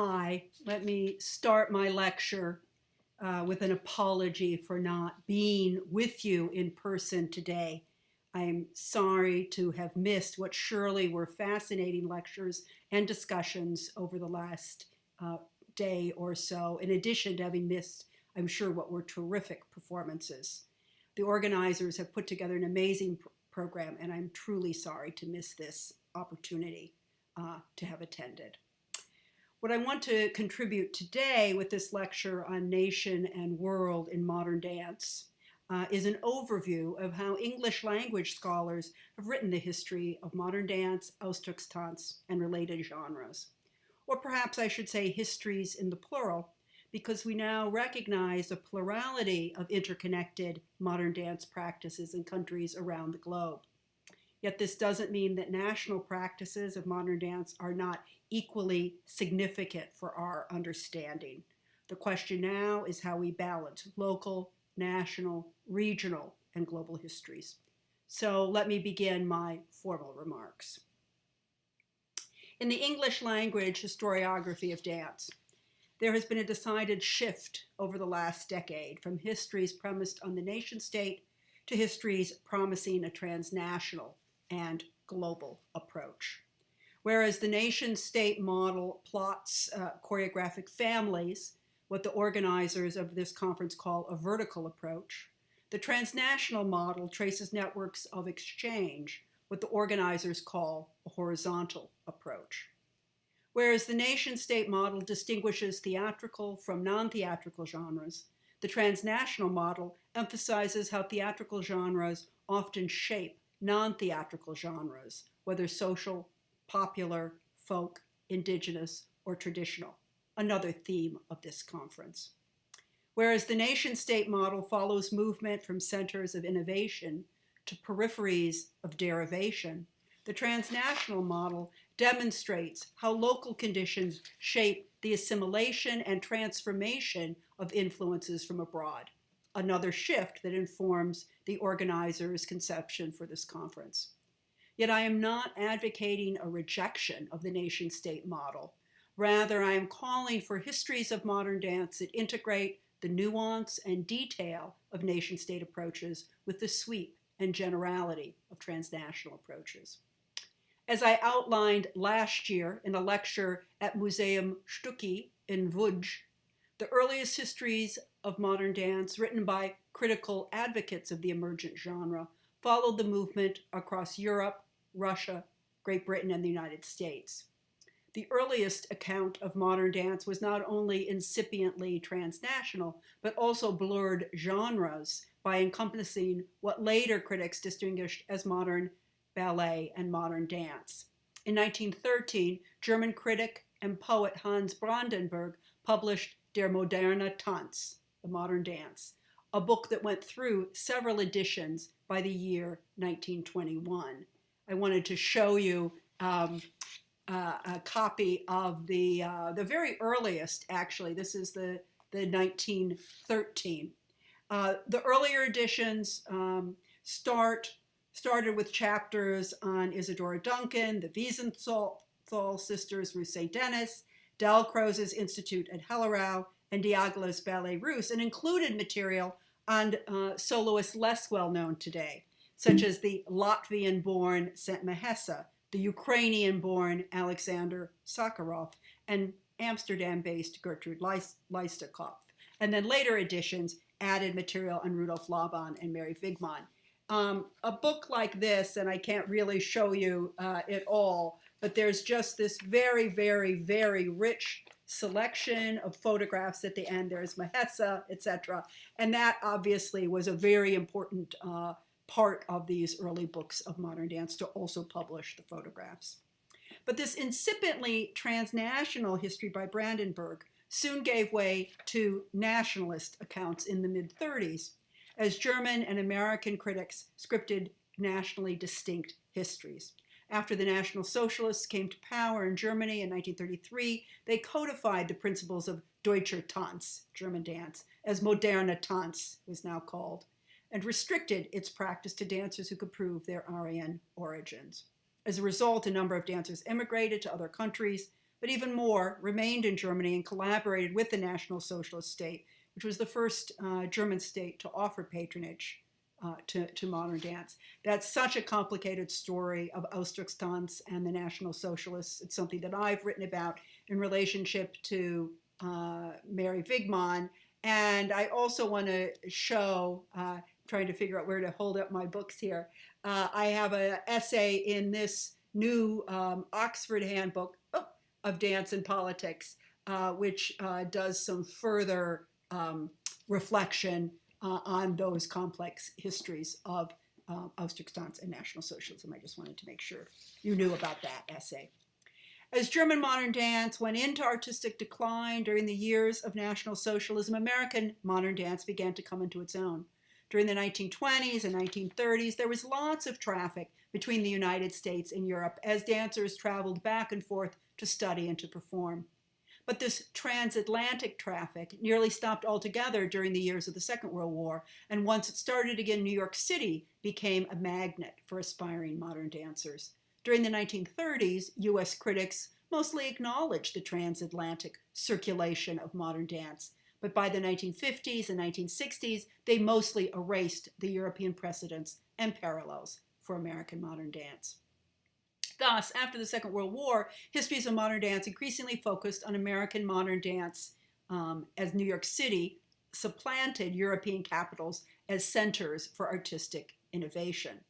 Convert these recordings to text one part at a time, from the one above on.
Hi, let me start my lecture with an apology for not being with you in person today. I'm sorry to have missed what surely were fascinating lectures and discussions over the last day or so, in addition to having missed, I'm sure, what were terrific performances. The organizers have put together an amazing program, and I'm truly sorry to miss this opportunity to have attended. What I want to contribute today with this lecture on nation and world in modern dance is an overview of how English language scholars have written the history of modern dance, Ausdruckstanz, and related genres. Or perhaps I should say histories in the plural, because we now recognize a plurality of interconnected modern dance practices in countries around the globe. Yet this doesn't mean that national practices of modern dance are not equally significant for our understanding. The question now is how we balance local, national, regional, and global histories. So let me begin my formal remarks. In the English language historiography of dance, there has been a decided shift over the last decade from histories premised on the nation state to histories promising a transnational and global approach. Whereas the nation-state model plots choreographic families, what the organizers of this conference call a vertical approach, the transnational model traces networks of exchange, what the organizers call a horizontal approach. Whereas the nation-state model distinguishes theatrical from non-theatrical genres, the transnational model emphasizes how theatrical genres often shape non-theatrical genres, whether social, popular, folk, indigenous, or traditional, another theme of this conference. Whereas the nation-state model follows movement from centers of innovation to peripheries of derivation, the transnational model demonstrates how local conditions shape the assimilation and transformation of influences from abroad, another shift that informs the organizers' conception for this conference. Yet I am not advocating a rejection of the nation-state model. Rather, I am calling for histories of modern dance that integrate the nuance and detail of nation-state approaches with the sweep and generality of transnational approaches. As I outlined last year in a lecture at Museum Stücki in Łódź, the earliest histories of modern dance, written by critical advocates of the emergent genre, followed the movement across Europe, Russia, Great Britain, and the United States. The earliest account of modern dance was not only incipiently transnational, but also blurred genres by encompassing what later critics distinguished as modern ballet and modern dance. In 1913, German critic and poet Hans Brandenburg published Der moderne Tanz, the modern dance, a book that went through several editions by the year 1921. I wanted to show you a copy of the very earliest, actually. This is the 1913. The earlier editions started with chapters on Isadora Duncan, the Wiesenthal sisters, Ruth St. Denis, Dalcroze's Institute at Hellerau, and Diaghle's Ballet Russe, and included material on soloists less well known today, such as the Latvian-born St. Mahesa, the Ukrainian-born Alexander Sakharov, and Amsterdam-based Gertrude Leistekopf. And then later editions added material on Rudolf Laban and Mary Wigman. A book like this, and I can't really show you it all, but there's just this very, very, very rich selection of photographs at the end. There's Mahesa, etc. And that obviously was a very important part of these early books of modern dance, to also publish the photographs. But this incipiently transnational history by Brandenburg soon gave way to nationalist accounts in the mid-30s, as German and American critics scripted nationally distinct histories. After the National Socialists came to power in Germany in 1933, they codified the principles of Deutscher Tanz, German dance, as moderne Tanz was now called, and restricted its practice to dancers who could prove their Aryan origins. As a result, a number of dancers immigrated to other countries, but even more, remained in Germany and collaborated with the National Socialist state, which was the first German state to offer patronage to modern dance. That's such a complicated story of Ausdruckstanz and the National Socialists. It's something that I've written about in relationship to Mary Wigman. And I also want to show, trying to figure out where to hold up my books here. I have an essay in this new Oxford Handbook of Dance and Politics, which does some further reflection on those complex histories of Ausdruckstanz and National Socialism. I just wanted to make sure you knew about that essay. As German modern dance went into artistic decline during the years of National Socialism, American modern dance began to come into its own. During the 1920s and 1930s, there was lots of traffic between the United States and Europe as dancers traveled back and forth to study and to perform. But this transatlantic traffic nearly stopped altogether during the years of the Second World War, and once it started again, New York City became a magnet for aspiring modern dancers. During the 1930s, U.S. critics mostly acknowledged the transatlantic circulation of modern dance, but by the 1950s and 1960s, they mostly erased the European precedents and parallels for American modern dance. Thus, after the Second World War, histories of modern dance increasingly focused on American modern dance as New York City supplanted European capitals as centers for artistic innovation.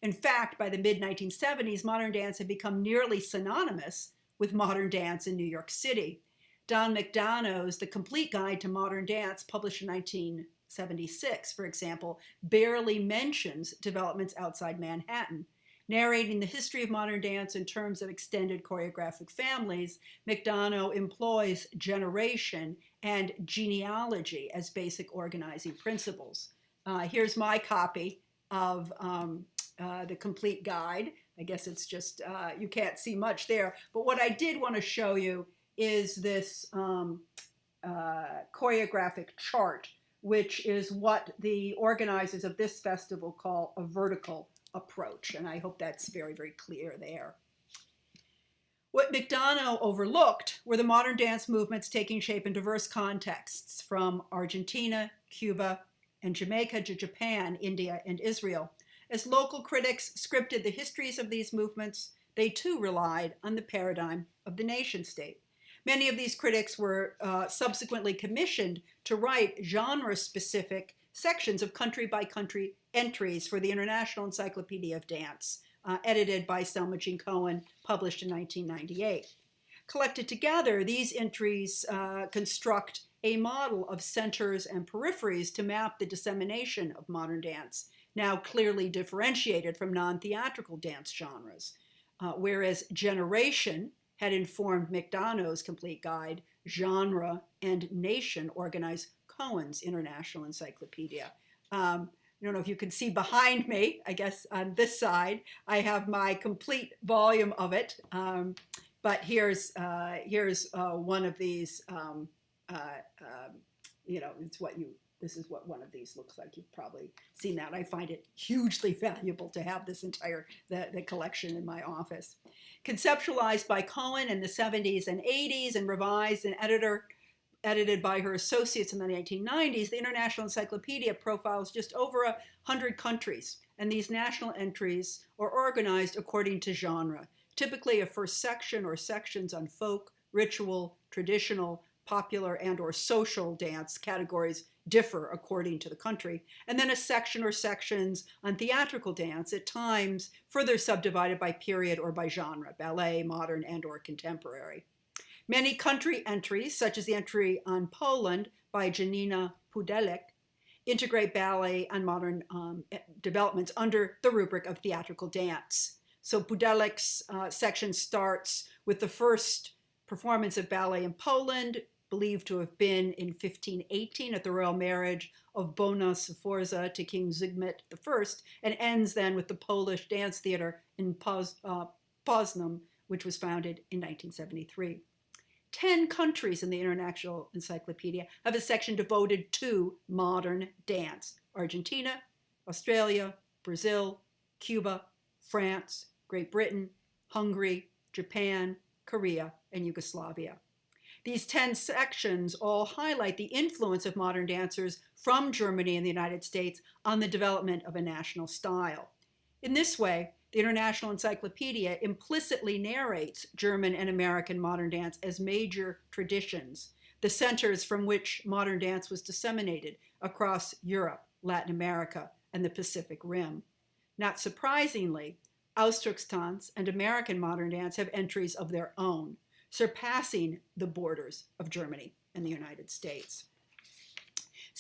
In fact, by the mid-1970s, modern dance had become nearly synonymous with modern dance in New York City. Don McDonough's The Complete Guide to Modern Dance, published in 1976, for example, barely mentions developments outside Manhattan. Narrating the history of modern dance in terms of extended choreographic families, McDonough employs generation and genealogy as basic organizing principles. Here's my copy of The Complete Guide. I guess it's just, you can't see much there. But what I did want to show you is this choreographic chart, which is what the organizers of this festival call a vertical approach. And I hope that's very, very clear there. What McDonough overlooked were the modern dance movements taking shape in diverse contexts, from Argentina, Cuba, and Jamaica to Japan, India, and Israel. As local critics scripted the histories of these movements, they too relied on the paradigm of the nation state. Many of these critics were subsequently commissioned to write genre-specific sections of country-by-country entries for the International Encyclopedia of Dance, edited by Selma Jean Cohen, published in 1998. Collected together, these entries construct a model of centers and peripheries to map the dissemination of modern dance, now clearly differentiated from non-theatrical dance genres. Whereas generation had informed McDonough's Complete Guide, genre and nation organized Cohen's International Encyclopedia. I don't know if you can see behind me, I guess on this side, I have my complete volume of it. But here's one of these, this is what one of these looks like. You've probably seen that. I find it hugely valuable to have this entire, the collection in my office. Conceptualized by Cohen in the 70s and 80s and revised and edited by her associates in the 1990s, the International Encyclopedia profiles just over 100 countries, and these national entries are organized according to genre, typically a first section or sections on folk, ritual, traditional, popular, and or social dance. Categories differ according to the country, and then a section or sections on theatrical dance, at times further subdivided by period or by genre, ballet, modern, and or contemporary. Many country entries, such as the entry on Poland by Janina Pudelek, integrate ballet and modern developments under the rubric of theatrical dance. So Pudelek's section starts with the first performance of ballet in Poland, believed to have been in 1518 at the royal marriage of Bona Sforza to King Zygmunt I, and ends then with the Polish Dance Theater in Poznan, which was founded in 1973. 10 countries in the International Encyclopedia have a section devoted to modern dance: Argentina, Australia, Brazil, Cuba, France, Great Britain, Hungary, Japan, Korea, and Yugoslavia. These 10 sections all highlight the influence of modern dancers from Germany and the United States on the development of a national style. In this way, the International Encyclopedia implicitly narrates German and American modern dance as major traditions, the centers from which modern dance was disseminated across Europe, Latin America, and the Pacific Rim. Not surprisingly, Ausdruckstanz and American modern dance have entries of their own, surpassing the borders of Germany and the United States.